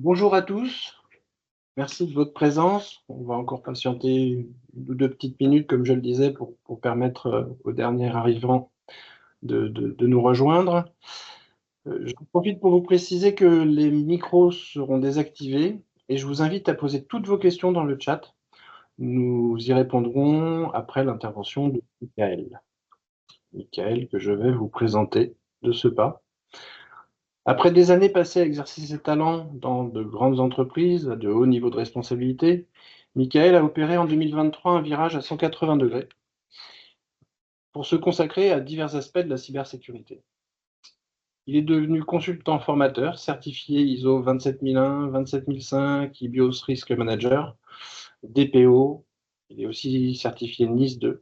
Bonjour à tous, merci de votre présence. On va encore patienter une ou deux petites minutes, comme je le disais, pour permettre aux derniers arrivants de nous rejoindre. Je profite pour vous préciser que les micros seront désactivés et je vous invite à poser toutes vos questions dans le chat. Nous y répondrons après l'intervention de Michael. Michael, que je vais vous présenter de ce pas. Après des années passées à exercer ses talents dans de grandes entreprises, à de hauts niveaux de responsabilité, Michael a opéré en 2023 un virage à 180 degrés pour se consacrer à divers aspects de la cybersécurité. Il est devenu consultant formateur, certifié ISO 27001, 27005, IBIOS Risk Manager, DPO. Il est aussi certifié NIS 2.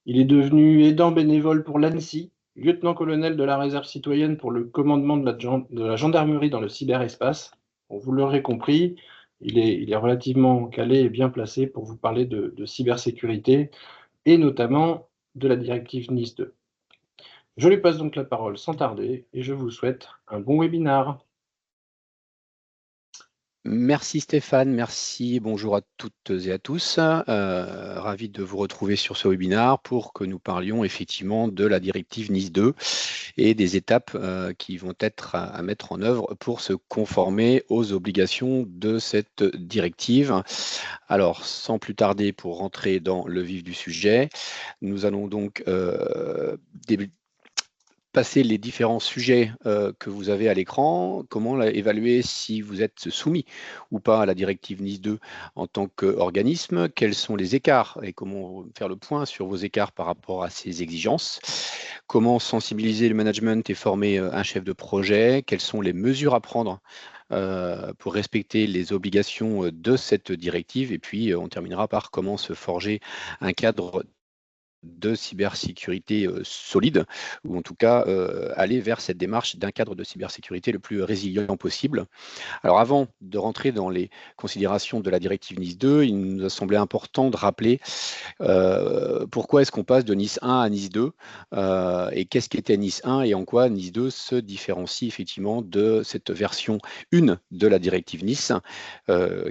Il est devenu aidant bénévole pour l'ANSSI, lieutenant-colonel de la réserve citoyenne pour le commandement de la gendarmerie dans le cyberespace. Bon, vous l'aurez compris, il est relativement calé et bien placé pour vous parler de cybersécurité et notamment de la directive NIS 2. Je lui passe donc la parole sans tarder et je vous souhaite un bon webinaire. Merci Stéphane, merci, bonjour à toutes et à tous. Ravi de vous retrouver sur ce webinaire pour que nous parlions effectivement de la directive NIS 2 et des étapes qui vont être à mettre en œuvre pour se conformer aux obligations de cette directive. Alors, sans plus tarder, pour rentrer dans le vif du sujet, nous allons donc passer les différents sujets que vous avez à l'écran, comment évaluer si vous êtes soumis ou pas à la directive NIS 2 en tant qu'organisme, quels sont les écarts et comment faire le point sur vos écarts par rapport à ces exigences, comment sensibiliser le management et former un chef de projet, quelles sont les mesures à prendre pour respecter les obligations de cette directive, et puis on terminera par comment se forger un cadre de cybersécurité solide, ou en tout cas aller vers cette démarche d'un cadre de cybersécurité le plus résilient possible. Alors avant de rentrer dans les considérations de la directive NIS 2, il nous a semblé important de rappeler pourquoi est-ce qu'on passe de NIS 1 à NIS 2 et qu'est-ce qu'était NIS 1 et en quoi NIS 2 se différencie effectivement de cette version 1 de la directive NIS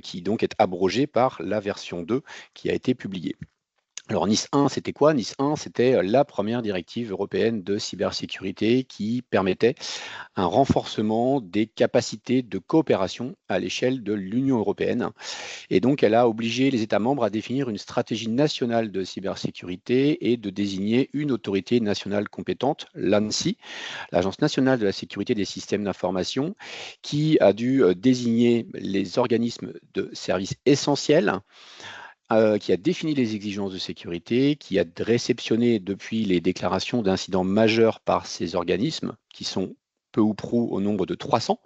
qui donc est abrogée par la version 2 qui a été publiée. Alors NIS 1, c'était quoi? NIS 1, c'était la première directive européenne de cybersécurité qui permettait un renforcement des capacités de coopération à l'échelle de l'Union européenne. Et donc, elle a obligé les États membres à définir une stratégie nationale de cybersécurité et de désigner une autorité nationale compétente, l'ANSSI, l'Agence nationale de la sécurité des systèmes d'information, qui a dû désigner les organismes de services essentiels, qui a défini les exigences de sécurité, qui a réceptionné depuis les déclarations d'incidents majeurs par ces organismes, qui sont peu ou prou au nombre de 300,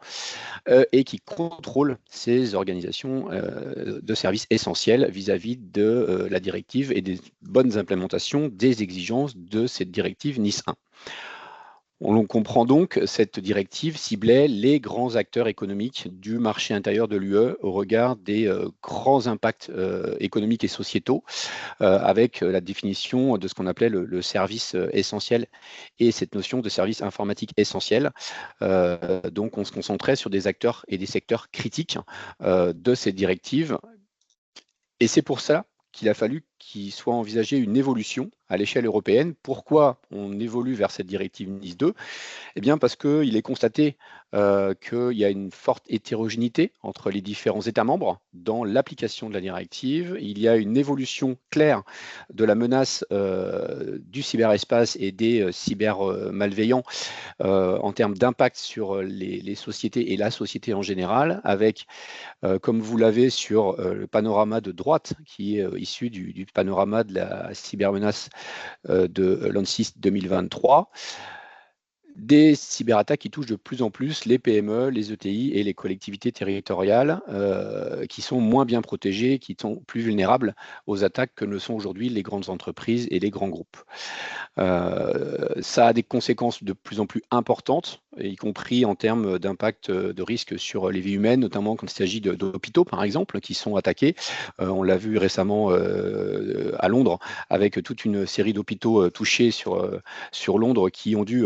et qui contrôle ces organisations de services essentiels vis-à-vis de la directive et des bonnes implémentations des exigences de cette directive NIS 1. On comprend donc, cette directive ciblait les grands acteurs économiques du marché intérieur de l'UE au regard des grands impacts économiques et sociétaux, avec la définition de ce qu'on appelait le service essentiel et cette notion de service informatique essentiel. Donc on se concentrait sur des acteurs et des secteurs critiques de cette directive. Et c'est pour ça qu'il a fallu qu'il soit envisagé une évolution à l'échelle européenne. Pourquoi on évolue vers cette directive NIS 2? Eh bien parce qu'il est constaté qu'il y a une forte hétérogénéité entre les différents États membres dans l'application de la directive. Il y a une évolution claire de la menace du cyberespace et des cybermalveillants en termes d'impact sur les sociétés et la société en général, avec, comme vous l'avez sur le panorama de droite, qui est issu du panorama de la cybermenace de l'ANSSI 2023, des cyberattaques qui touchent de plus en plus les PME, les ETI et les collectivités territoriales qui sont moins bien protégées, qui sont plus vulnérables aux attaques que ne le sont aujourd'hui les grandes entreprises et les grands groupes. Ça a des conséquences de plus en plus importantes y compris en termes d'impact de risque sur les vies humaines, notamment quand il s'agit d'hôpitaux, par exemple, qui sont attaqués. On l'a vu récemment à Londres, avec toute une série d'hôpitaux touchés sur Londres qui ont dû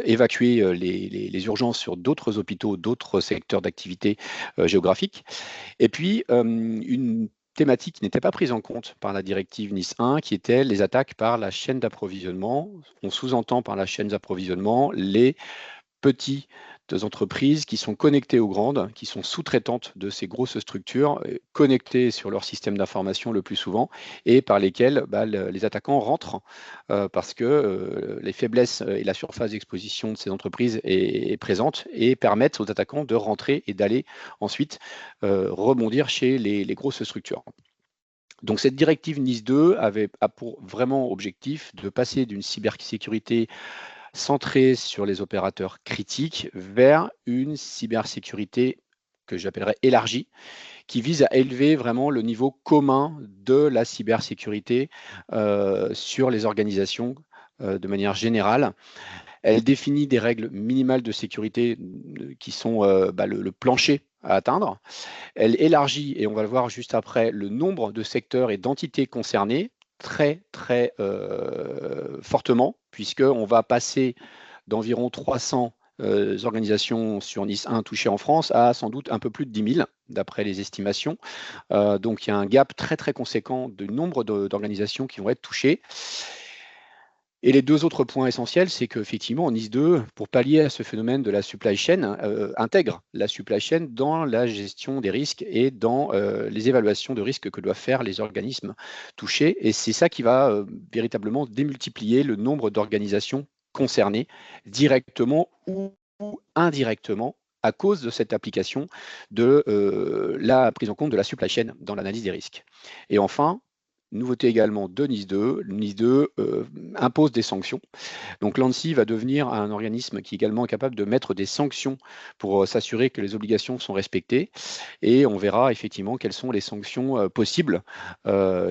évacuer les urgences sur d'autres hôpitaux, d'autres secteurs d'activité géographique. Et puis, une thématique qui n'était pas prise en compte par la directive Nice 1, qui était les attaques par la chaîne d'approvisionnement. On sous-entend par la chaîne d'approvisionnement les petites entreprises qui sont connectées aux grandes, qui sont sous-traitantes de ces grosses structures, connectées sur leur système d'information le plus souvent, et par lesquelles les attaquants rentrent parce que les faiblesses et la surface d'exposition de ces entreprises est présente et permettent aux attaquants de rentrer et d'aller ensuite rebondir chez les grosses structures. Donc cette directive Nice 2 a pour vraiment objectif de passer d'une cybersécurité centrée sur les opérateurs critiques vers une cybersécurité que j'appellerais élargie, qui vise à élever vraiment le niveau commun de la cybersécurité sur les organisations de manière générale. Elle définit des règles minimales de sécurité qui sont le plancher à atteindre. Elle élargit, et on va le voir juste après, le nombre de secteurs et d'entités concernées très fortement, puisqu'on va passer d'environ 300 organisations sur Nice 1 touchées en France à sans doute un peu plus de 10 000, d'après les estimations. Donc il y a un gap très conséquent du nombre d'organisations qui vont être touchées. Et les deux autres points essentiels, c'est qu'effectivement, Nice 2, pour pallier à ce phénomène de la supply chain, intègre la supply chain dans la gestion des risques et dans les évaluations de risques que doivent faire les organismes touchés. Et c'est ça qui va véritablement démultiplier le nombre d'organisations concernées, directement ou indirectement, à cause de cette application de la prise en compte de la supply chain dans l'analyse des risques. Et enfin, nouveauté également de Nice 2, Nice 2 impose des sanctions. Donc l'ANSSI va devenir un organisme qui est également capable de mettre des sanctions pour s'assurer que les obligations sont respectées. Et on verra effectivement quelles sont les sanctions possibles,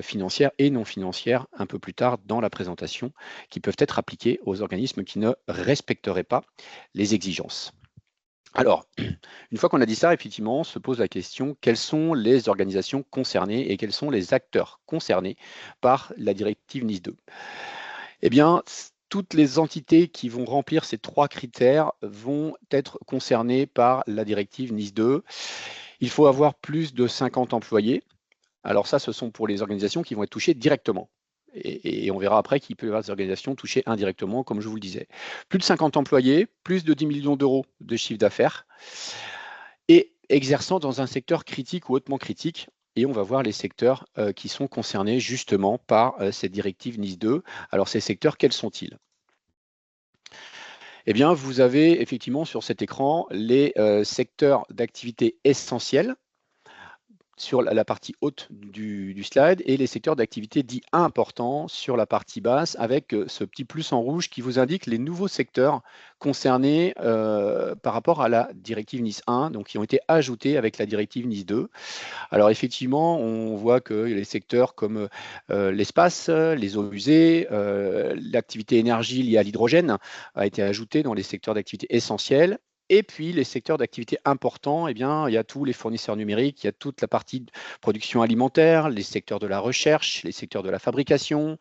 financières et non financières, un peu plus tard dans la présentation, qui peuvent être appliquées aux organismes qui ne respecteraient pas les exigences. Alors, une fois qu'on a dit ça, effectivement, on se pose la question, quelles sont les organisations concernées et quels sont les acteurs concernés par la directive Nice 2? Eh bien, toutes les entités qui vont remplir ces trois critères vont être concernées par la directive Nice 2. Il faut avoir plus de 50 employés. Alors ça, ce sont pour les organisations qui vont être touchées directement. Et on verra après qu'il peut y avoir des organisations touchées indirectement, comme je vous le disais. Plus de 50 employés, plus de 10 millions d'euros de chiffre d'affaires, et exerçant dans un secteur critique ou hautement critique. Et on va voir les secteurs qui sont concernés justement par cette directive Nice 2. Alors ces secteurs, quels sont-ils? Eh bien, vous avez effectivement sur cet écran les secteurs d'activité essentiels sur la partie haute du slide et les secteurs d'activité dits importants sur la partie basse avec ce petit plus en rouge qui vous indique les nouveaux secteurs concernés par rapport à la directive Nice 1, donc qui ont été ajoutés avec la directive Nice 2. Alors effectivement, on voit que les secteurs comme l'espace, les eaux usées, l'activité énergie liée à l'hydrogène a été ajoutée dans les secteurs d'activité essentiels. Et puis, les secteurs d'activité importants, eh bien, il y a tous les fournisseurs numériques, il y a toute la partie de production alimentaire, les secteurs de la recherche, les secteurs de la fabrication,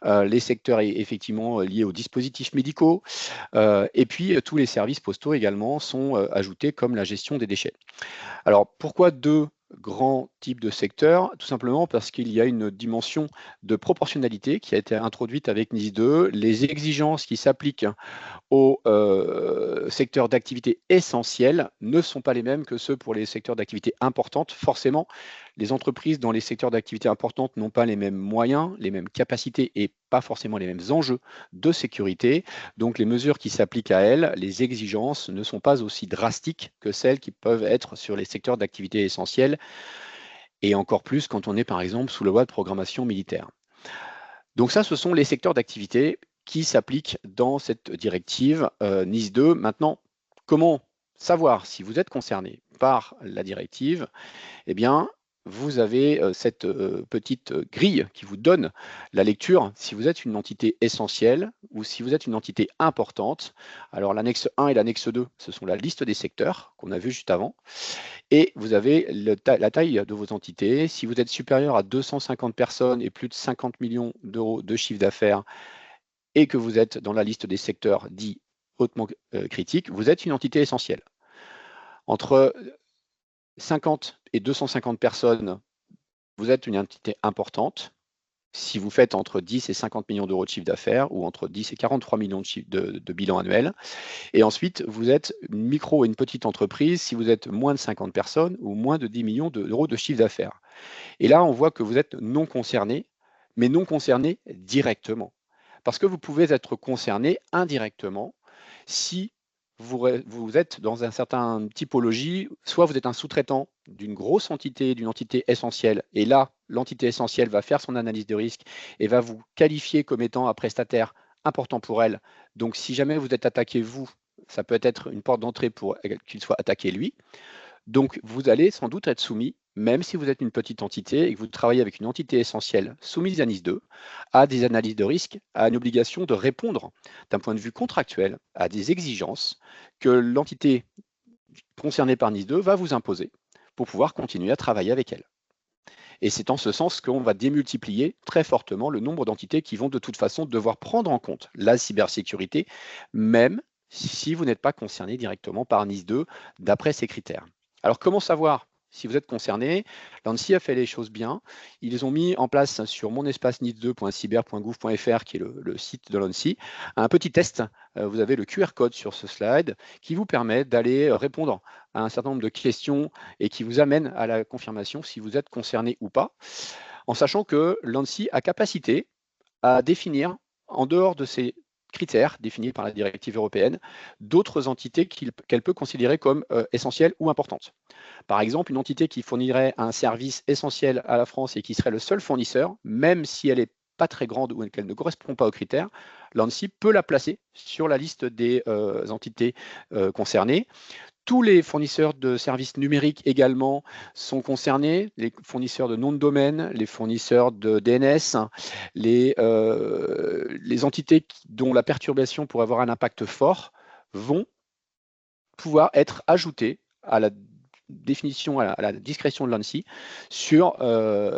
les secteurs effectivement liés aux dispositifs médicaux, et puis tous les services postaux également sont ajoutés comme la gestion des déchets. Alors, pourquoi deux grands types de secteurs? Tout simplement parce qu'il y a une dimension de proportionnalité qui a été introduite avec NIS 2. Les exigences qui s'appliquent aux secteurs d'activité essentiels ne sont pas les mêmes que ceux pour les secteurs d'activité importantes. Forcément, les entreprises dans les secteurs d'activité importantes n'ont pas les mêmes moyens, les mêmes capacités et pas forcément les mêmes enjeux de sécurité. Donc les mesures qui s'appliquent à elles, les exigences, ne sont pas aussi drastiques que celles qui peuvent être sur les secteurs d'activité essentiels, et encore plus quand on est par exemple sous la loi de programmation militaire. Donc ça, ce sont les secteurs d'activité qui s'appliquent dans cette directive Nice 2. Maintenant, comment savoir si vous êtes concerné par la directive? Eh bien, vous avez cette petite grille qui vous donne la lecture si vous êtes une entité essentielle ou si vous êtes une entité importante. Alors l'annexe 1 et l'annexe 2, ce sont la liste des secteurs qu'on a vu juste avant. Et vous avez la taille de vos entités. Si vous êtes supérieur à 250 personnes et plus de 50 millions d'euros de chiffre d'affaires et que vous êtes dans la liste des secteurs dits hautement critiques, vous êtes une entité essentielle. Entre 50 et 250 personnes, vous êtes une entité importante. Si vous faites entre 10 et 50 millions d'euros de chiffre d'affaires ou entre 10 et 43 millions de bilan annuel. Et ensuite, vous êtes une micro et une petite entreprise si vous êtes moins de 50 personnes ou moins de 10 millions d'euros de chiffre d'affaires. Et là, on voit que vous êtes non concerné, mais non concerné directement. Parce que vous pouvez être concerné indirectement si vous êtes dans une certaine typologie, soit vous êtes un sous-traitant d'une grosse entité, d'une entité essentielle, et là, l'entité essentielle va faire son analyse de risque et va vous qualifier comme étant un prestataire important pour elle. Donc, si jamais vous êtes attaqué, vous, ça peut être une porte d'entrée pour qu'il soit attaqué lui. Donc, vous allez sans doute être soumis, même si vous êtes une petite entité et que vous travaillez avec une entité essentielle soumise à NIS 2, à des analyses de risque, à une obligation de répondre d'un point de vue contractuel à des exigences que l'entité concernée par NIS 2 va vous imposer pour pouvoir continuer à travailler avec elle. Et c'est en ce sens qu'on va démultiplier très fortement le nombre d'entités qui vont de toute façon devoir prendre en compte la cybersécurité, même si vous n'êtes pas concerné directement par NIS 2 d'après ces critères. Alors, comment savoir si vous êtes concerné? L'ANSSI a fait les choses bien. Ils ont mis en place sur monespace-nis2.cyber.gouv.fr, qui est le site de l'ANSSI, un petit test. Vous avez le QR code sur ce slide qui vous permet d'aller répondre à un certain nombre de questions et qui vous amène à la confirmation si vous êtes concerné ou pas, en sachant que l'ANSSI a capacité à définir, en dehors de ces critères définis par la directive européenne, d'autres entités qu'elle peut considérer comme essentielles ou importantes. Par exemple, une entité qui fournirait un service essentiel à la France et qui serait le seul fournisseur, même si elle n'est pas très grande ou qu'elle ne correspond pas aux critères, l'ANSSI peut la placer sur la liste des entités concernées. Tous les fournisseurs de services numériques également sont concernés, les fournisseurs de noms de domaine, les fournisseurs de DNS, les entités dont la perturbation pourrait avoir un impact fort vont pouvoir être ajoutées à la définition, à la discrétion de l'ANSSI sur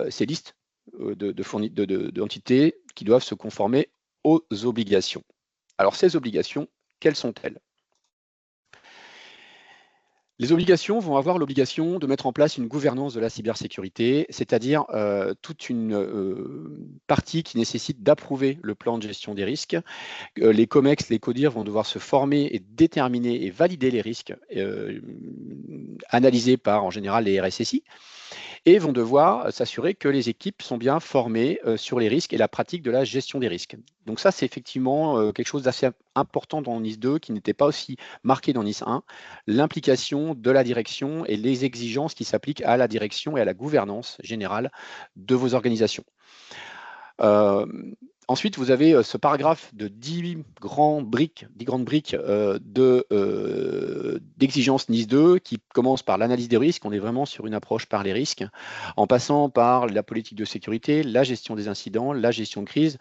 ces listes d'entités qui doivent se conformer aux obligations. Alors ces obligations, quelles sont-elles? Les obligations vont avoir l'obligation de mettre en place une gouvernance de la cybersécurité, c'est-à-dire toute une partie qui nécessite d'approuver le plan de gestion des risques. Les COMEX, les CODIR vont devoir se former et déterminer et valider les risques analysés par, en général, les RSSI, et vont devoir s'assurer que les équipes sont bien formées sur les risques et la pratique de la gestion des risques. Donc ça, c'est effectivement quelque chose d'assez important dans NIS 2 qui n'était pas aussi marqué dans NIS 1, l'implication de la direction et les exigences qui s'appliquent à la direction et à la gouvernance générale de vos organisations. Ensuite, vous avez ce paragraphe de 10 grandes briques d'exigence NIS 2 qui commence par l'analyse des risques. On est vraiment sur une approche par les risques, en passant par la politique de sécurité, la gestion des incidents, la gestion de crise,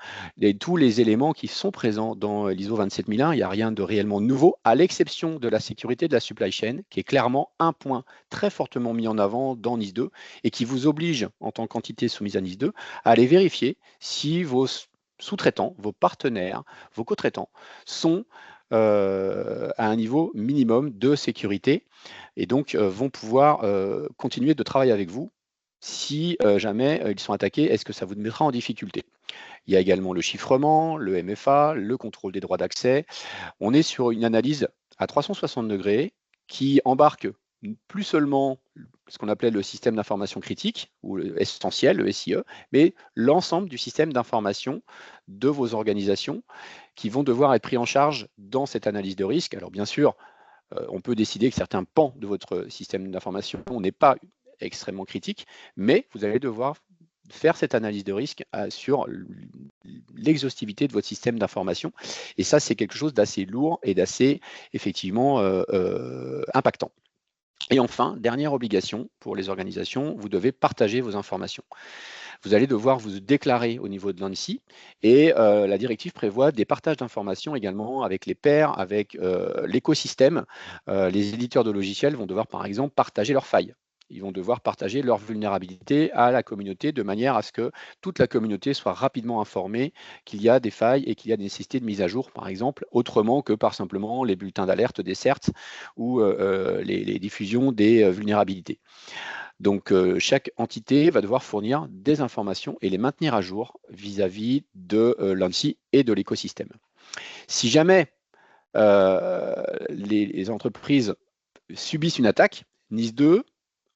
tous les éléments qui sont présents dans l'ISO 27001. Il n'y a rien de réellement nouveau, à l'exception de la sécurité de la supply chain, qui est clairement un point très fortement mis en avant dans NIS 2 et qui vous oblige, en tant qu'entité soumise à NIS 2, à aller vérifier si vos sous-traitants, vos partenaires, vos co-traitants sont à un niveau minimum de sécurité et donc vont pouvoir continuer de travailler avec vous si jamais ils sont attaqués. Est-ce que ça vous mettra en difficulté? Il y a également le chiffrement, le MFA, le contrôle des droits d'accès. On est sur une analyse à 360 degrés qui embarque plus seulement ce qu'on appelait le système d'information critique ou essentiel, le SIE, mais l'ensemble du système d'information de vos organisations qui vont devoir être pris en charge dans cette analyse de risque. Alors bien sûr, on peut décider que certains pans de votre système d'information n'est pas extrêmement critique, mais vous allez devoir faire cette analyse de risque sur l'exhaustivité de votre système d'information. Et ça, c'est quelque chose d'assez lourd et d'assez, effectivement, impactant. Et enfin, dernière obligation pour les organisations, vous devez partager vos informations. Vous allez devoir vous déclarer au niveau de l'ANSSI et la directive prévoit des partages d'informations également avec les pairs, avec l'écosystème. Les éditeurs de logiciels vont devoir par exemple partager leurs failles. Ils vont devoir partager leurs vulnérabilités à la communauté de manière à ce que toute la communauté soit rapidement informée qu'il y a des failles et qu'il y a des nécessités de mise à jour, par exemple, autrement que par simplement les bulletins d'alerte des CERT ou les diffusions des vulnérabilités. Donc, chaque entité va devoir fournir des informations et les maintenir à jour vis-à-vis de l'ANSSI et de l'écosystème. Si jamais les entreprises subissent une attaque, NIS2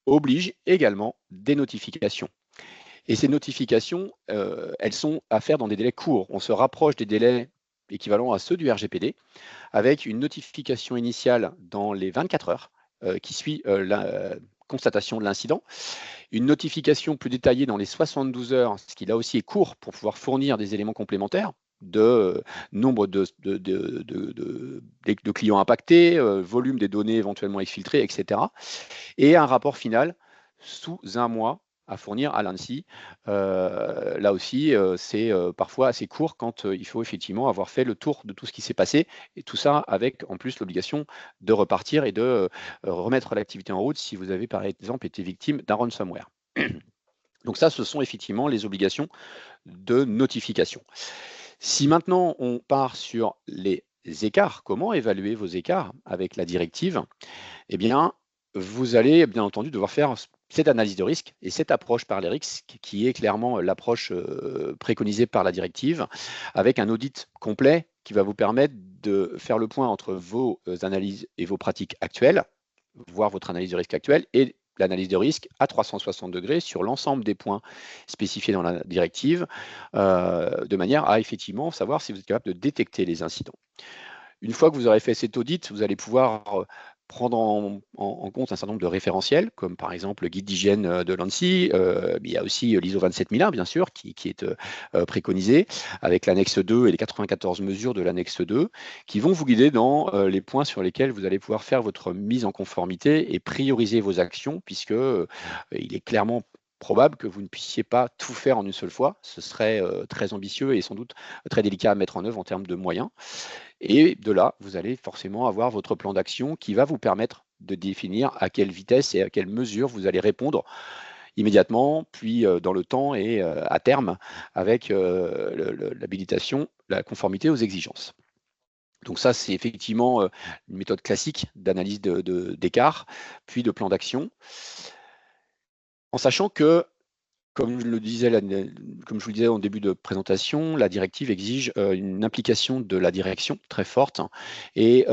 oblige également des notifications. Et ces notifications, elles sont à faire dans des délais courts. On se rapproche des délais équivalents à ceux du RGPD, avec une notification initiale dans les 24 heures qui suit la constatation de l'incident, une notification plus détaillée dans les 72 heures, ce qui là aussi est court pour pouvoir fournir des éléments complémentaires de nombre de clients impactés, volume des données éventuellement exfiltrées, etc. Et un rapport final sous un mois à fournir à l'ANSSI. Là aussi, c'est parfois assez court quand il faut effectivement avoir fait le tour de tout ce qui s'est passé, et tout ça avec en plus l'obligation de repartir et de remettre l'activité en route si vous avez par exemple été victime d'un ransomware. Donc ça, ce sont effectivement les obligations de notification. Si maintenant on part sur les écarts, comment évaluer vos écarts avec la directive? Eh bien, vous allez bien entendu devoir faire cette analyse de risque et cette approche par les risques qui est clairement l'approche préconisée par la directive, avec un audit complet qui va vous permettre de faire le point entre vos analyses et vos pratiques actuelles, voir votre analyse de risque actuelle et l'analyse de risque à 360 degrés sur l'ensemble des points spécifiés dans la directive, de manière à effectivement savoir si vous êtes capable de détecter les incidents. Une fois que vous aurez fait cet audit, vous allez pouvoir prendre en compte un certain nombre de référentiels, comme par exemple le guide d'hygiène de l'ANSSI. Il y a aussi l'ISO 27001, bien sûr, qui est préconisé, avec l'annexe 2 et les 94 mesures de l'annexe 2, qui vont vous guider dans les points sur lesquels vous allez pouvoir faire votre mise en conformité et prioriser vos actions, puisque il est clairement probable que vous ne puissiez pas tout faire en une seule fois. Ce serait très ambitieux et sans doute très délicat à mettre en œuvre en termes de moyens. Et de là, vous allez forcément avoir votre plan d'action qui va vous permettre de définir à quelle vitesse et à quelle mesure vous allez répondre immédiatement, puis dans le temps et à terme avec l'habilitation, la conformité aux exigences. Donc ça, c'est effectivement une méthode classique d'analyse d'écart, puis de plan d'action, en sachant que comme je vous le disais en début de présentation, la directive exige une implication de la direction très forte. Et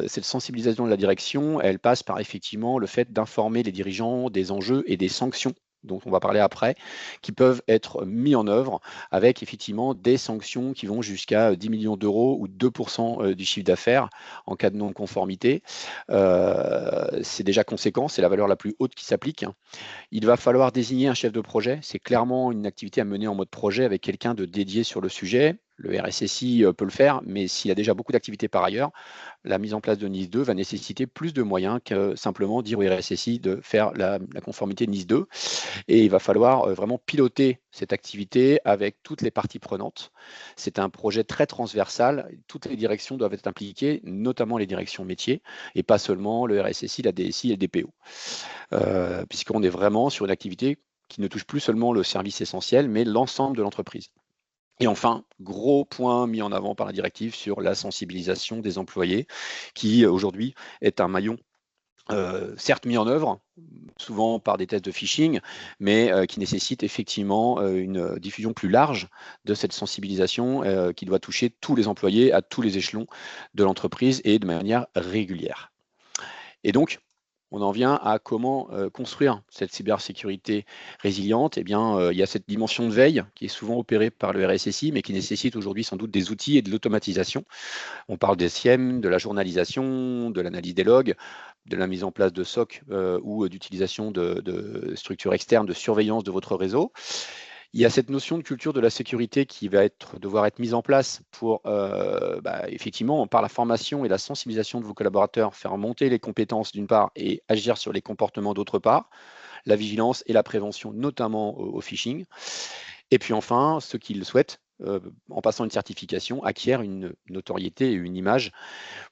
cette sensibilisation de la direction, elle passe par effectivement le fait d'informer les dirigeants des enjeux et des sanctions dont on va parler après, qui peuvent être mis en œuvre avec effectivement des sanctions qui vont jusqu'à 10 millions d'euros ou 2% du chiffre d'affaires en cas de non-conformité. C'est déjà conséquent, c'est la valeur la plus haute qui s'applique. Il va falloir désigner un chef de projet. C'est clairement une activité à mener en mode projet avec quelqu'un de dédié sur le sujet. Le RSSI peut le faire, mais s'il y a déjà beaucoup d'activités par ailleurs, la mise en place de NIS2 va nécessiter plus de moyens que simplement dire au RSSI de faire la conformité NIS2. Et il va falloir vraiment piloter cette activité avec toutes les parties prenantes. C'est un projet très transversal. Toutes les directions doivent être impliquées, notamment les directions métiers, et pas seulement le RSSI, la DSI et le DPO. Puisqu'on est vraiment sur une activité qui ne touche plus seulement le service essentiel, mais l'ensemble de l'entreprise. Et enfin, gros point mis en avant par la directive sur la sensibilisation des employés, qui aujourd'hui est un maillon certes mis en œuvre, souvent par des tests de phishing, mais qui nécessite effectivement une diffusion plus large de cette sensibilisation qui doit toucher tous les employés à tous les échelons de l'entreprise et de manière régulière. Et donc, on en vient à comment construire cette cybersécurité résiliente. Eh bien, il y a cette dimension de veille qui est souvent opérée par le RSSI, mais qui nécessite aujourd'hui sans doute des outils et de l'automatisation. On parle des SIEM, de la journalisation, de l'analyse des logs, de la mise en place de SOC ou d'utilisation de structures externes de surveillance de votre réseau. Il y a cette notion de culture de la sécurité qui va devoir être mise en place pour, effectivement, par la formation et la sensibilisation de vos collaborateurs, faire monter les compétences d'une part et agir sur les comportements d'autre part, la vigilance et la prévention, notamment au phishing. Et puis enfin, ceux qui le souhaitent, en passant une certification, acquièrent une notoriété et une image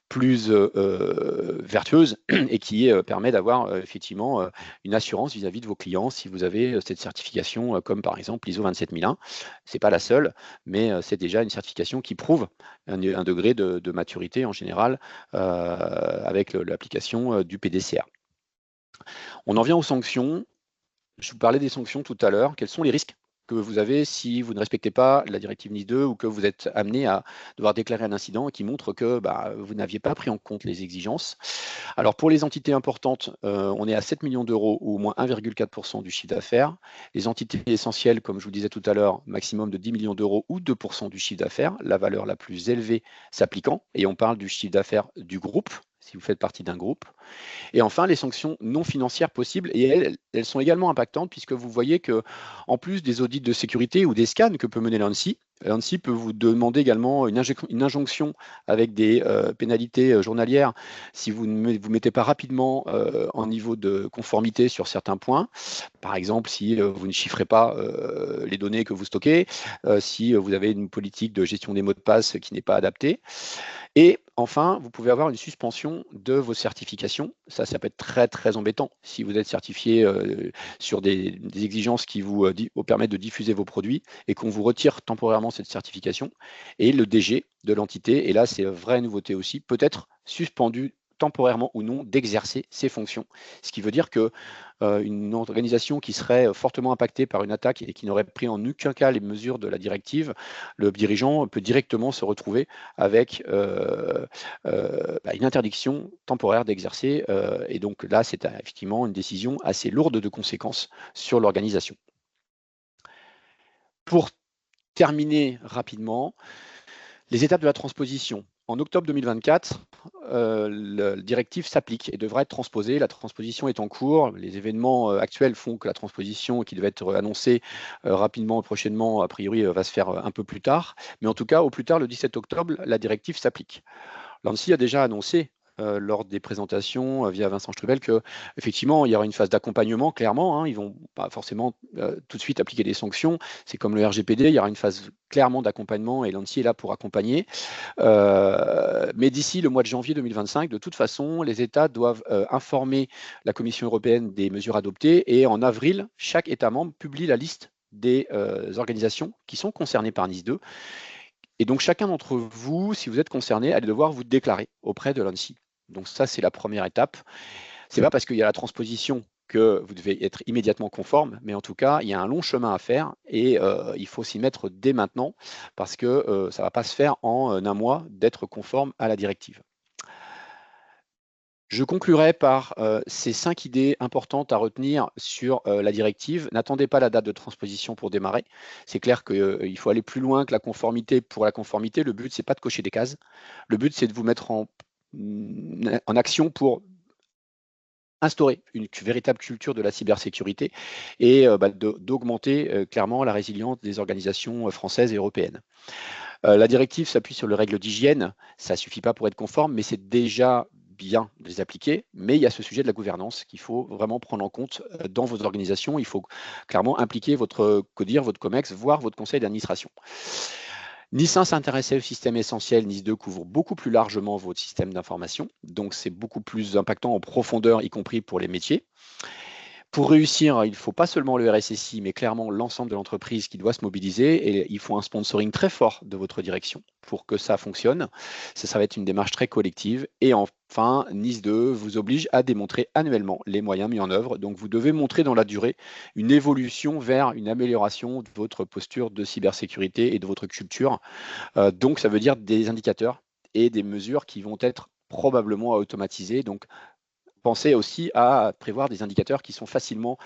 plus vertueuse et qui permet d'avoir effectivement une assurance vis-à-vis de vos clients si vous avez cette certification comme par exemple l'ISO 27001. Ce n'est pas la seule, mais c'est déjà une certification qui prouve un degré de maturité en général avec l'application du PDCA. On en vient aux sanctions. Je vous parlais des sanctions tout à l'heure. Quels sont les risques que vous avez si vous ne respectez pas la directive NIS2 ou que vous êtes amené à devoir déclarer un incident qui montre que vous n'aviez pas pris en compte les exigences? Alors pour les entités importantes, on est à 7 millions d'euros ou au moins 1,4% du chiffre d'affaires. Les entités essentielles, comme je vous disais tout à l'heure, maximum de 10 millions d'euros ou 2% du chiffre d'affaires, la valeur la plus élevée s'appliquant, et on parle du chiffre d'affaires du groupe, si vous faites partie d'un groupe. Et enfin, les sanctions non financières possibles, et elles sont également impactantes puisque vous voyez que, en plus des audits de sécurité ou des scans que peut mener l'ANSSI, l'ANSSI peut vous demander également une injonction avec des pénalités journalières si vous ne vous mettez pas rapidement en niveau de conformité sur certains points. Par exemple, si vous ne chiffrez pas les données que vous stockez, si vous avez une politique de gestion des mots de passe qui n'est pas adaptée. Et enfin, vous pouvez avoir une suspension de vos certifications. Ça peut être très, très embêtant si vous êtes certifié sur des exigences qui vous permettent de diffuser vos produits et qu'on vous retire temporairement cette certification. Et le DG de l'entité, et là c'est une vraie nouveauté aussi, peut être suspendu temporairement ou non d'exercer ses fonctions. Ce qui veut dire que une organisation qui serait fortement impactée par une attaque et qui n'aurait pris en aucun cas les mesures de la directive, le dirigeant peut directement se retrouver avec une interdiction temporaire d'exercer. Et donc là, c'est effectivement une décision assez lourde de conséquences sur l'organisation. Pour terminer rapidement, les étapes de la transposition. En octobre 2024, la directive s'applique et devra être transposée. La transposition est en cours. Les événements actuels font que la transposition qui devait être annoncée rapidement, prochainement, a priori, va se faire un peu plus tard. Mais en tout cas, au plus tard, le 17 octobre, la directive s'applique. L'ANSSI a déjà annoncé lors des présentations via Vincent Strubel qu'effectivement, il y aura une phase d'accompagnement, clairement. Ils ne vont pas forcément tout de suite appliquer des sanctions. C'est comme le RGPD, il y aura une phase clairement d'accompagnement et l'ANSSI est là pour accompagner. Mais d'ici le mois de janvier 2025, de toute façon, les États doivent informer la Commission européenne des mesures adoptées et en avril, chaque État membre publie la liste des organisations qui sont concernées par NIS2. Et donc, chacun d'entre vous, si vous êtes concerné, allez devoir vous déclarer auprès de l'ANSSI. Donc ça, c'est la première étape. Ce n'est pas parce qu'il y a la transposition que vous devez être immédiatement conforme, mais en tout cas, il y a un long chemin à faire et il faut s'y mettre dès maintenant parce que ça ne va pas se faire en un mois d'être conforme à la directive. Je conclurai par ces 5 idées importantes à retenir sur la directive. N'attendez pas la date de transposition pour démarrer. C'est clair qu'il faut aller plus loin que la conformité pour la conformité. Le but, ce n'est pas de cocher des cases. Le but, c'est de vous mettre en action pour instaurer une véritable culture de la cybersécurité et d'augmenter clairement la résilience des organisations françaises et européennes. La directive s'appuie sur les règles d'hygiène. Ça ne suffit pas pour être conforme, mais c'est déjà bien de les appliquer, mais il y a ce sujet de la gouvernance qu'il faut vraiment prendre en compte dans vos organisations. Il faut clairement impliquer votre CODIR, votre COMEX, voire votre conseil d'administration. NIS 1 s'intéressait au système essentiel, NIS 2 couvre beaucoup plus largement votre système d'information, donc c'est beaucoup plus impactant en profondeur, y compris pour les métiers. Pour réussir, il ne faut pas seulement le RSSI, mais clairement l'ensemble de l'entreprise qui doit se mobiliser et il faut un sponsoring très fort de votre direction pour que ça fonctionne. Ça va être une démarche très collective. Et enfin, NIS 2 vous oblige à démontrer annuellement les moyens mis en œuvre. Donc, vous devez montrer dans la durée une évolution vers une amélioration de votre posture de cybersécurité et de votre culture. Donc, ça veut dire des indicateurs et des mesures qui vont être probablement automatisées. Donc, pensez aussi à prévoir des indicateurs qui sont facilement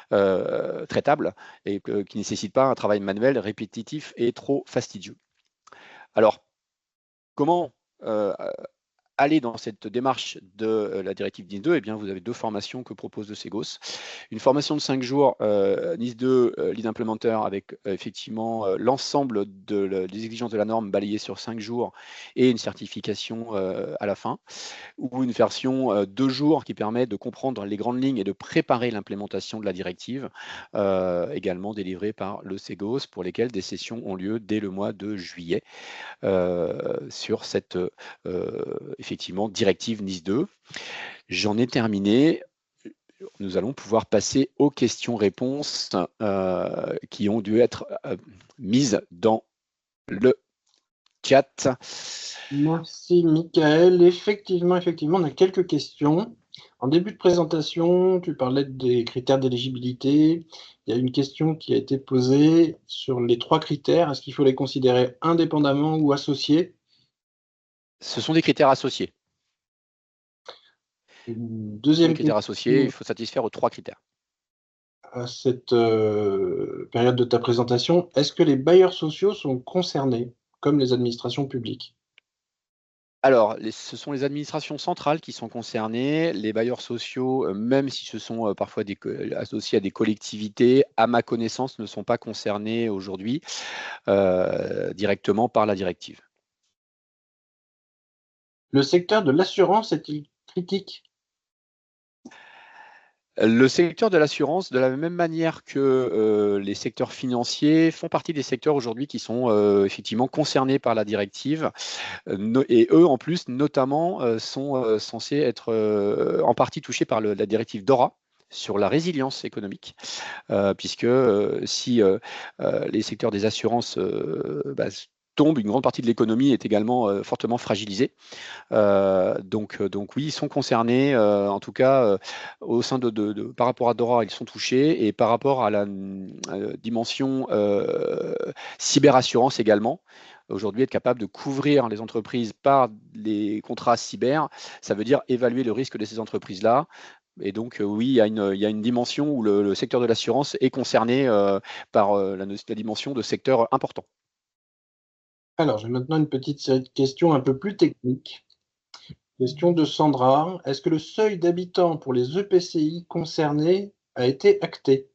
traitables et qui ne nécessitent pas un travail manuel répétitif et trop fastidieux. Alors, comment aller dans cette démarche de la directive NIS 2, eh bien, vous avez 2 formations que propose le Ségos. Une formation de 5 jours, NIS 2, Lead Implementer, avec effectivement l'ensemble des exigences de la norme balayées sur 5 jours et une certification à la fin, ou une version 2 jours qui permet de comprendre les grandes lignes et de préparer l'implémentation de la directive, également délivrée par le Ségos, pour lesquelles des sessions ont lieu dès le mois de juillet. Sur cette effectivement directive NIS 2. J'en ai terminé. Nous allons pouvoir passer aux questions-réponses qui ont dû être mises dans le chat. Merci Michael. Effectivement, on a quelques questions. En début de présentation, tu parlais des critères d'éligibilité. Il y a une question qui a été posée sur les 3 critères. Est-ce qu'il faut les considérer indépendamment ou associés? Ce sont des critères associés. Une deuxième critères associés, il faut satisfaire aux 3 critères. À cette période de ta présentation, est-ce que les bailleurs sociaux sont concernés, comme les administrations publiques? Alors, ce sont les administrations centrales qui sont concernées. Les bailleurs sociaux, même si ce sont parfois associés à des collectivités, à ma connaissance, ne sont pas concernés aujourd'hui directement par la directive. Le secteur de l'assurance est-il critique? Le secteur de l'assurance, de la même manière que les secteurs financiers, font partie des secteurs aujourd'hui qui sont effectivement concernés par la directive. Et eux, en plus, notamment, sont censés être en partie touchés par la directive DORA sur la résilience économique, puisque si les secteurs des assurances tombent, une grande partie de l'économie est également fortement fragilisée. Donc oui, ils sont concernés, en tout cas, au sein par rapport à Dora, ils sont touchés, et par rapport à la dimension cyberassurance également. Aujourd'hui, être capable de couvrir les entreprises par les contrats cyber, ça veut dire évaluer le risque de ces entreprises-là. Et donc, oui, il y a une dimension où le secteur de l'assurance est concerné par la dimension de secteur important. Alors, j'ai maintenant une petite série de questions un peu plus techniques. Question de Sandra. Est-ce que le seuil d'habitants pour les EPCI concernés a été acté?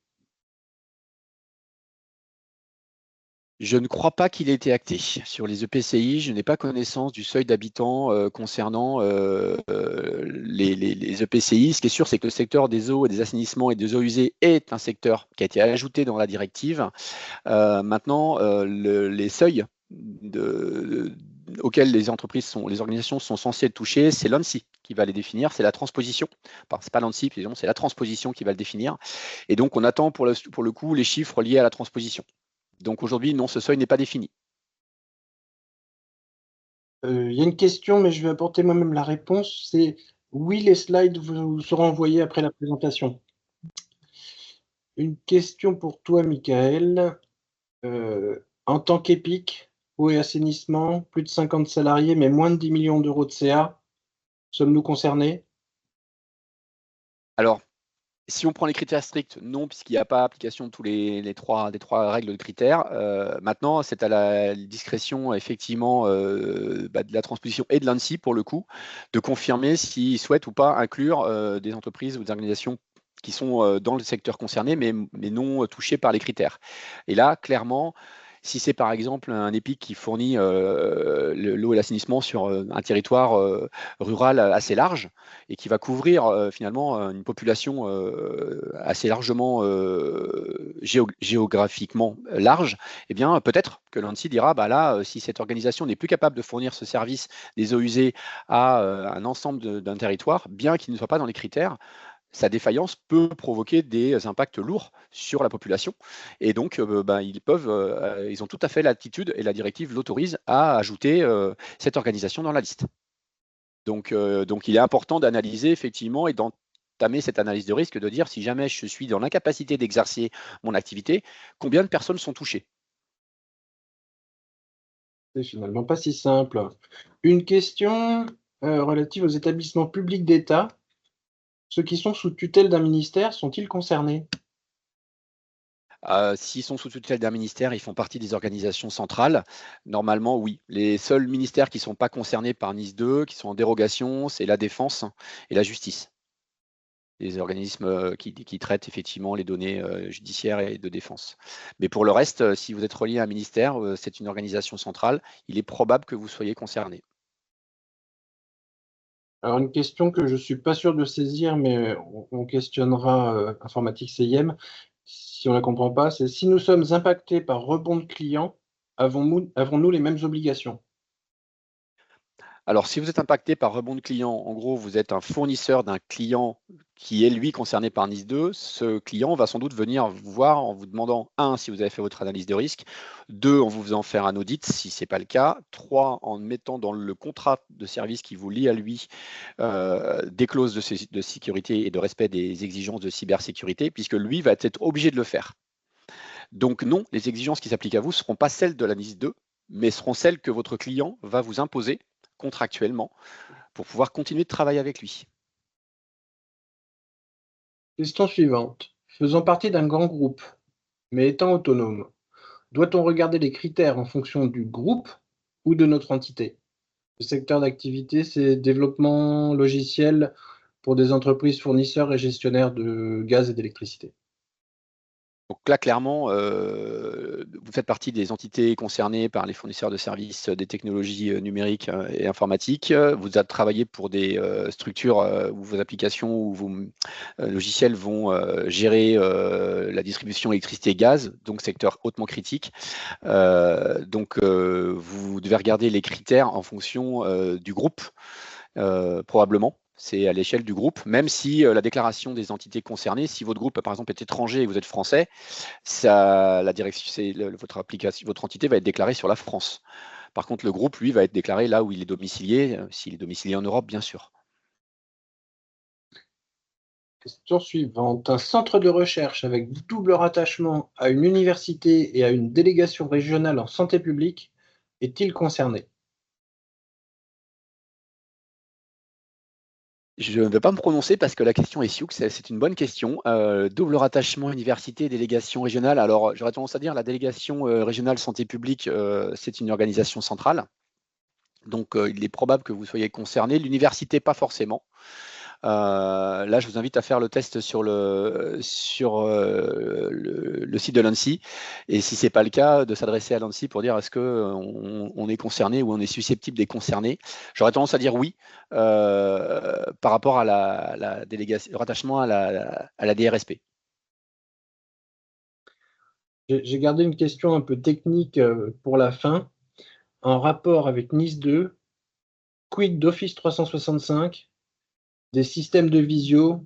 Je ne crois pas qu'il ait été acté. Sur les EPCI, je n'ai pas connaissance du seuil d'habitants concernant les EPCI. Ce qui est sûr, c'est que le secteur des eaux et des assainissements et des eaux usées est un secteur qui a été ajouté dans la directive. Maintenant, les seuils auxquels les organisations sont censées être touchées, c'est l'ANSSI qui va les définir, c'est la transposition. Enfin, c'est pas l'ANSSI, c'est la transposition qui va le définir. Et donc, on attend pour le coup les chiffres liés à la transposition. Donc aujourd'hui, non, ce seuil n'est pas défini. Il y a une question, mais je vais apporter moi-même la réponse. C'est oui, les slides vous seront envoyés après la présentation. Une question pour toi, Michael. En tant qu'EPIC, eau et assainissement, plus de 50 salariés, mais moins de 10 millions d'euros de CA, sommes-nous concernés? Alors, si on prend les critères stricts, non, puisqu'il n'y a pas application de tous les trois règles de critères. Maintenant, c'est à la discrétion, effectivement, de la transposition et de l'ANSSI, pour le coup, de confirmer s'ils souhaitent ou pas inclure des entreprises ou des organisations qui sont dans le secteur concerné, mais non touchées par les critères. Et là, clairement, si c'est par exemple un EPIC qui fournit l'eau et l'assainissement sur un territoire rural assez large et qui va couvrir finalement une population assez largement géographiquement large, eh bien peut-être que l'ANSSI dira, bah là, si cette organisation n'est plus capable de fournir ce service des eaux usées à un ensemble d'un territoire, bien qu'il ne soit pas dans les critères, sa défaillance peut provoquer des impacts lourds sur la population. Et donc, ils ont tout à fait l'attitude, et la directive l'autorise, à ajouter cette organisation dans la liste. Donc, il est important d'analyser effectivement et d'entamer cette analyse de risque, de dire si jamais je suis dans l'incapacité d'exercer mon activité, combien de personnes sont touchées? C'est finalement pas si simple. Une question relative aux établissements publics d'État. Ceux qui sont sous tutelle d'un ministère sont-ils concernés? S'ils sont sous tutelle d'un ministère, ils font partie des organisations centrales. Normalement, oui. Les seuls ministères qui ne sont pas concernés par NIS 2, qui sont en dérogation, c'est la défense et la justice. Les organismes qui traitent effectivement les données judiciaires et de défense. Mais pour le reste, si vous êtes relié à un ministère, c'est une organisation centrale, il est probable que vous soyez concerné. Alors, une question que je ne suis pas sûr de saisir, mais on questionnera Informatique CIEM. Si on ne la comprend pas, c'est si nous sommes impactés par rebond de clients, avons-nous les mêmes obligations? Alors, si vous êtes impacté par rebond de client, en gros, vous êtes un fournisseur d'un client qui est, lui, concerné par NIS 2, ce client va sans doute venir vous voir en vous demandant, 1, si vous avez fait votre analyse de risque, 2, en vous faisant faire un audit, si ce n'est pas le cas, 3, en mettant dans le contrat de service qui vous lie à lui des clauses de sécurité et de respect des exigences de cybersécurité, puisque lui va être obligé de le faire. Donc non, les exigences qui s'appliquent à vous ne seront pas celles de la NIS 2, mais seront celles que votre client va vous imposer contractuellement pour pouvoir continuer de travailler avec lui. Question suivante. Faisant partie d'un grand groupe, mais étant autonome, doit-on regarder les critères en fonction du groupe ou de notre entité? Le secteur d'activité, c'est développement logiciel pour des entreprises fournisseurs et gestionnaires de gaz et d'électricité. Donc là, clairement, vous faites partie des entités concernées par les fournisseurs de services des technologies numériques et informatiques. Vous avez travaillé pour des structures où vos applications ou vos logiciels vont gérer la distribution électricité et gaz, donc secteur hautement critique. Donc, vous devez regarder les critères en fonction du groupe, probablement. C'est à l'échelle du groupe, même si la déclaration des entités concernées, si votre groupe par exemple est étranger et que vous êtes français, la direction, votre entité va être déclarée sur la France. Par contre, le groupe, lui, va être déclaré là où il est domicilié, s'il est domicilié en Europe, bien sûr. Question suivante. Un centre de recherche avec double rattachement à une université et à une délégation régionale en santé publique est-il concerné? Je ne vais pas me prononcer parce que la question est sioux, c'est une bonne question. Double rattachement université, délégation régionale. Alors, j'aurais tendance à dire la délégation régionale santé publique, c'est une organisation centrale. Donc, il est probable que vous soyez concerné. L'université, pas forcément. Là, je vous invite à faire le test sur le site de l'ANSSI. Et si ce n'est pas le cas, de s'adresser à l'ANSSI pour dire est-ce qu'on est concerné ou on est susceptible d'être concerné. J'aurais tendance à dire oui par rapport à la délégation, le rattachement à la DRSP. J'ai gardé une question un peu technique pour la fin. En rapport avec NIS 2, quid d'Office 365, des systèmes de visio,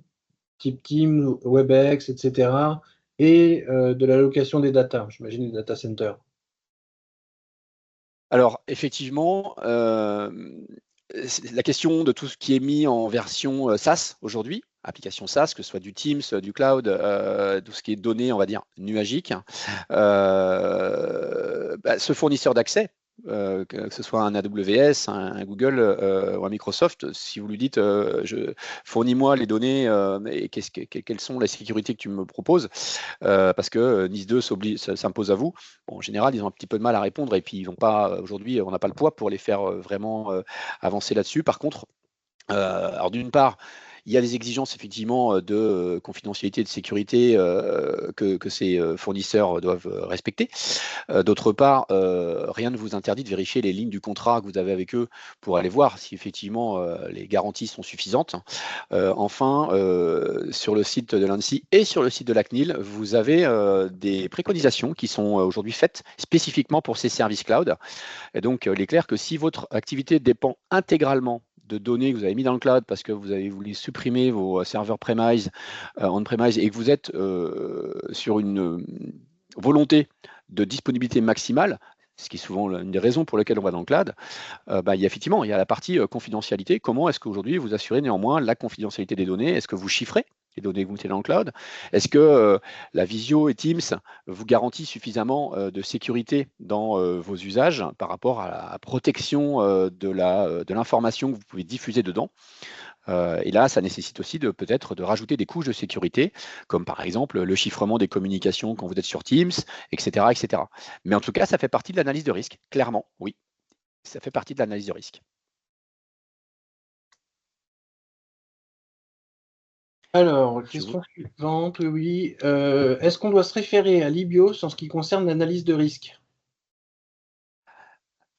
type Teams, WebEx, etc., et de l'allocation des data, j'imagine les data centers. Alors, effectivement, la question de tout ce qui est mis en version SaaS aujourd'hui, application SaaS, que ce soit du Teams, du cloud, tout ce qui est données, on va dire, nuagique, ce fournisseur d'accès, que ce soit un AWS, un Google ou un Microsoft, si vous lui dites fournis-moi les données et quelles sont les sécurités que tu me proposes, parce que NIS 2 s'impose à vous. Bon, en général, ils ont un petit peu de mal à répondre et puis ils vont pas, aujourd'hui, on n'a pas le poids pour les faire vraiment avancer là-dessus. Par contre, alors d'une part, il y a des exigences effectivement de confidentialité et de sécurité que ces fournisseurs doivent respecter. D'autre part, rien ne vous interdit de vérifier les lignes du contrat que vous avez avec eux pour aller voir si effectivement les garanties sont suffisantes. Enfin, sur le site de l'ANSSI et sur le site de la CNIL, vous avez des préconisations qui sont aujourd'hui faites spécifiquement pour ces services cloud. Et donc, il est clair que si votre activité dépend intégralement de données que vous avez mis dans le cloud parce que vous avez voulu supprimer vos serveurs on-premise et que vous êtes sur une volonté de disponibilité maximale, ce qui est souvent une des raisons pour lesquelles on va dans le cloud, effectivement, il y a la partie confidentialité. Comment est-ce qu'aujourd'hui vous assurez néanmoins la confidentialité des données? Est-ce que vous chiffrez les données que vous mettez dans le cloud? Est-ce que la Visio et Teams vous garantit suffisamment de sécurité dans vos usages par rapport à la protection de l'information que vous pouvez diffuser dedans? Et là, ça nécessite aussi peut-être de rajouter des couches de sécurité, comme par exemple le chiffrement des communications quand vous êtes sur Teams, etc., etc. Mais en tout cas, ça fait partie de l'analyse de risque, clairement, oui. Ça fait partie de l'analyse de risque. Alors, question suivante, oui. Est-ce qu'on doit se référer à l'IBIOS en ce qui concerne l'analyse de risque?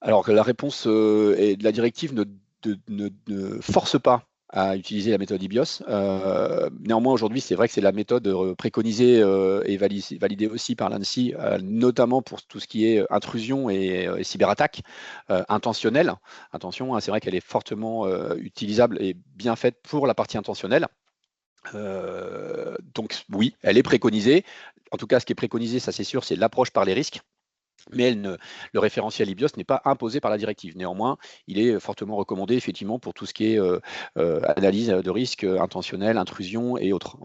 Alors que la réponse de la directive ne force pas à utiliser la méthode IBIOS. Néanmoins, aujourd'hui, c'est vrai que c'est la méthode préconisée et validée aussi par l'ANSSI, notamment pour tout ce qui est intrusion et cyberattaque intentionnelle. Attention, hein, c'est vrai qu'elle est fortement utilisable et bien faite pour la partie intentionnelle. Donc oui, elle est préconisée. En tout cas, ce qui est préconisé, ça c'est sûr, c'est l'approche par les risques. Mais le référentiel IBIOS n'est pas imposé par la directive. Néanmoins, il est fortement recommandé effectivement pour tout ce qui est analyse de risque intentionnel, intrusion et autres.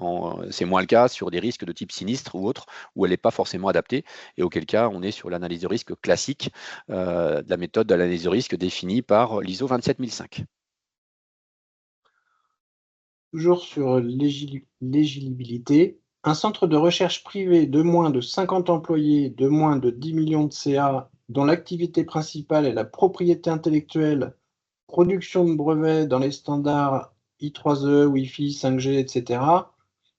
C'est moins le cas sur des risques de type sinistre ou autre, où elle n'est pas forcément adaptée, et auquel cas on est sur l'analyse de risque classique, de la méthode de l'analyse de risque définie par l'ISO 27005. Toujours sur l'éligibilité, un centre de recherche privé de moins de 50 employés, de moins de 10 millions de CA, dont l'activité principale est la propriété intellectuelle, production de brevets dans les standards I3E, Wi-Fi, 5G, etc.,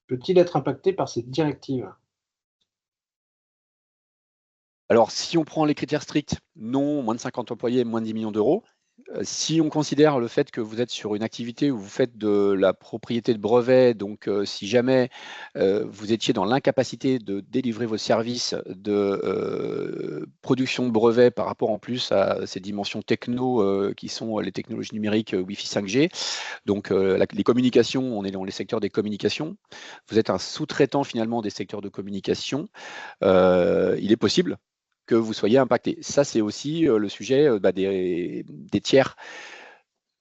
peut-il être impacté par cette directive? Alors, si on prend les critères stricts, non, moins de 50 employés, moins de 10 millions d'euros. Si on considère le fait que vous êtes sur une activité où vous faites de la propriété de brevets, donc si jamais vous étiez dans l'incapacité de délivrer vos services de production de brevets par rapport en plus à ces dimensions techno qui sont les technologies numériques Wi-Fi 5G, donc les communications, on est dans les secteurs des communications, vous êtes un sous-traitant finalement des secteurs de communication, il est possible que vous soyez impacté. Ça, c'est aussi le sujet des tiers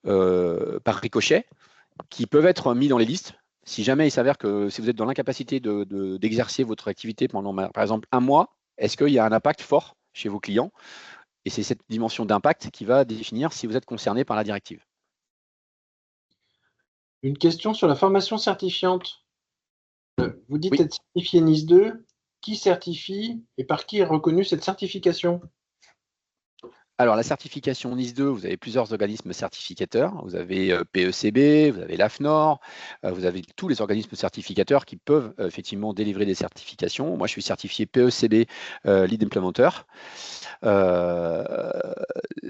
par ricochet qui peuvent être mis dans les listes. Si jamais il s'avère que si vous êtes dans l'incapacité d'exercer votre activité pendant, par exemple, un mois, est-ce qu'il y a un impact fort chez vos clients? Et c'est cette dimension d'impact qui va définir si vous êtes concerné par la directive. Une question sur la formation certifiante. Vous dites Oui. être certifié NIS 2. Qui certifie et par qui est reconnue cette certification? Alors, la certification NIS 2, vous avez plusieurs organismes certificateurs. Vous avez PECB, vous avez l'AFNOR, vous avez tous les organismes certificateurs qui peuvent effectivement délivrer des certifications. Moi, je suis certifié PECB Lead Implementer.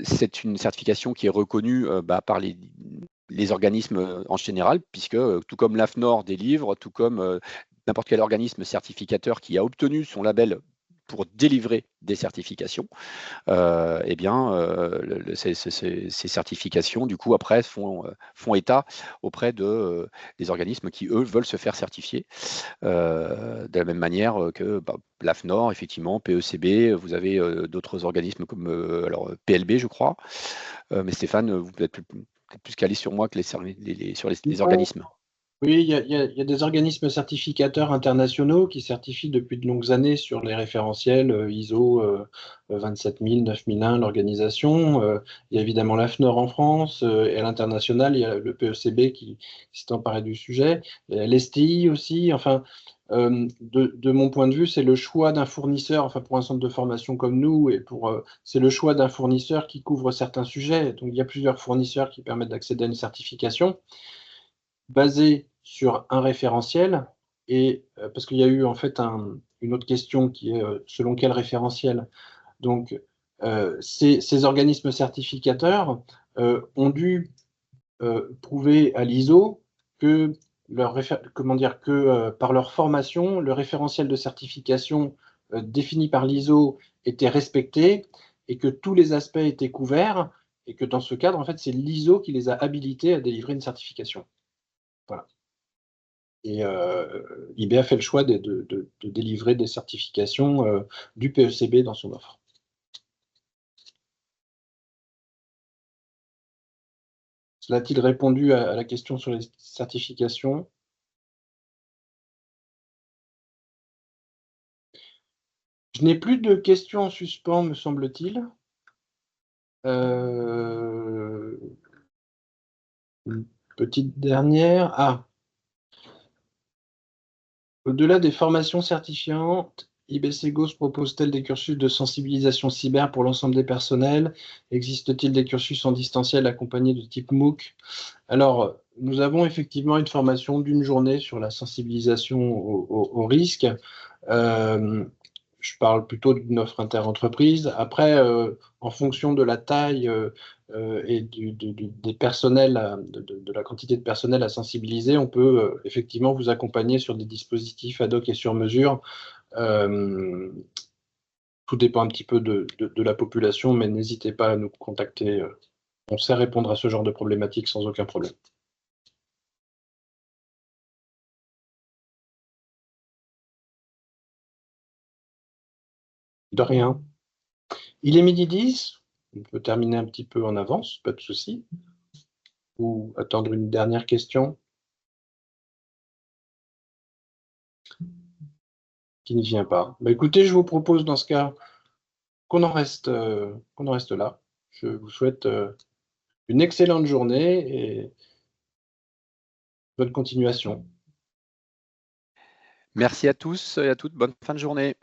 C'est une certification qui est reconnue par les organismes en général, puisque tout comme l'AFNOR délivre, tout comme n'importe quel organisme certificateur qui a obtenu son label pour délivrer des certifications, ces certifications, du coup, après, font état auprès des organismes qui, eux, veulent se faire certifier. De la même manière que l'AFNOR, effectivement, PECB, vous avez d'autres organismes comme alors, PLB, je crois. Mais Stéphane, vous êtes peut-être plus calé sur moi que sur les organismes. Oui, il y a des organismes certificateurs internationaux qui certifient depuis de longues années sur les référentiels ISO 27000, 9001, l'organisation. Il y a évidemment l'AFNOR en France et à l'international, il y a le PECB qui s'est emparé du sujet. L'STI aussi. Enfin, de mon point de vue, c'est le choix d'un fournisseur, enfin pour un centre de formation comme nous, et c'est le choix d'un fournisseur qui couvre certains sujets. Donc il y a plusieurs fournisseurs qui permettent d'accéder à une certification basé sur un référentiel et parce qu'il y a eu en fait une autre question qui est selon quel référentiel. Donc ces organismes certificateurs ont dû prouver à l'ISO que par leur formation, le référentiel de certification défini par l'ISO était respecté et que tous les aspects étaient couverts et que dans ce cadre, en fait, c'est l'ISO qui les a habilités à délivrer une certification. Voilà. Et IB a fait le choix de délivrer des certifications du PECB dans son offre. Cela a-t-il répondu à la question sur les certifications? Je n'ai plus de questions en suspens, me semble-t-il. Une petite dernière. Ah, au-delà des formations certifiantes, IBCGOS propose-t-elle des cursus de sensibilisation cyber pour l'ensemble des personnels? Existe-t-il des cursus en distanciel accompagnés de type MOOC? Alors, nous avons effectivement une formation d'une journée sur la sensibilisation au risque. Je parle plutôt d'une offre inter-entreprise. Après, en fonction de la taille et des personnels, de la quantité de personnel à sensibiliser, on peut effectivement vous accompagner sur des dispositifs ad hoc et sur mesure. Tout dépend un petit peu de la population, mais n'hésitez pas à nous contacter. On sait répondre à ce genre de problématiques sans aucun problème. De rien. Il est midi 10. On peut terminer un petit peu en avance, pas de souci. Ou attendre une dernière question qui ne vient pas. Bah, écoutez, je vous propose dans ce cas qu'on en reste là. Je vous souhaite une excellente journée et bonne continuation. Merci à tous et à toutes. Bonne fin de journée.